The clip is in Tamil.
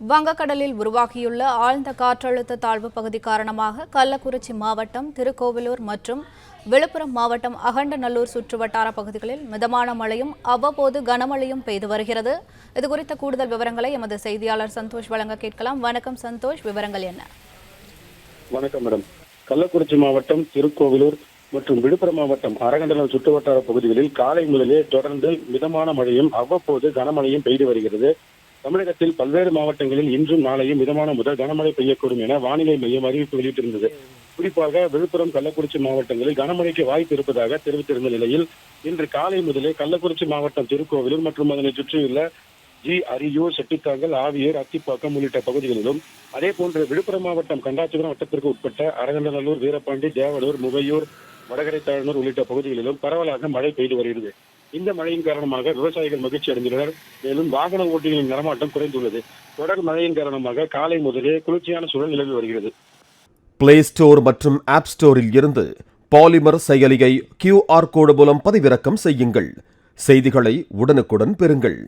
வங்கக்கடலில் உருவாகியுள்ள ஆழ்ந்த காற்றழுத்த தாழ்வு பகுதி காரணமாக கள்ளக்குறிச்சி மாவட்டம், திருக்கோவிலூர் மற்றும் விழுப்புரம் மாவட்டம் அகண்டநல்லூர் சுற்றுவட்டார பகுதிகளில் மிதமான மழையும் அவ்வப்போது கனமழையும் பெய்து வருகிறது. இதுகுறித்த கூடுதல் விவரங்களை எமது செய்தியாளர் சந்தோஷ் வழங்க கேட்கலாம். வணக்கம் சந்தோஷ், விவரங்கள் என்ன? வணக்கம் மேடம். கள்ளக்குறிச்சி மாவட்டம், திருக்கோவிலூர் மற்றும் விழுப்புரம் மாவட்டம் அகண்டநல்லூர் சுற்றுவட்டார பகுதிகளில் காலை முதலே தொடர்ந்து மிதமான மழையும் அவ்வப்போது கனமழையும் பெய்து வருகிறது. தமிழகத்தில் பல்வேறு மாவட்டங்களில் இன்றும் நாளையும் மிதமான முதல் கனமழை பெய்யக்கூடும் என வானிலை மையம் அறிவிப்பு வெளியிட்டிருந்தது. குறிப்பாக விழுப்புரம், கள்ளக்குறிச்சி மாவட்டங்களில் கனமழைக்கு வாய்ப்பு இருப்பதாக தெரிவித்திருந்த நிலையில் இன்று காலை முதலே கள்ளக்குறிச்சி மாவட்டம், திருக்கோவிலூர் மற்றும் அதனை சுற்றியுள்ள அரியூர், செட்டித்தாங்கல், ஆவியூர், அத்திப்பாக்கம் உள்ளிட்ட பகுதிகளிலும், அதேபோன்று விழுப்புரம் மாவட்டம் கண்டாச்சிபுரம் வட்டத்திற்கு உட்பட்ட அகண்டநல்லூர், வீரபாண்டி, தேவனூர், முகையூர், வடகரை தாழ்நூர் உள்ளிட்ட பகுதிகளிலும் பரவலாக மழை பெய்து வருகிறது. இந்த மழையின் காரணமாக விவசாயிகள் மகிழ்ச்சி அடைந்துள்ளனர். மேலும் வாகன ஓட்டிகளின் நடமாட்டம் குறைந்துள்ளது. தொடர் மழையின் காரணமாக காலை முதலே குளிர்ச்சியான சூழல் நிலவி வருகிறது. பிளே ஸ்டோர் மற்றும் ஆப் ஸ்டோரில் இருந்து பாலிமர் செயலியை QR கோடு மூலம் பதிவிறக்கம் செய்யுங்கள். செய்திகளை உடனுக்குடன் பெறுங்கள்.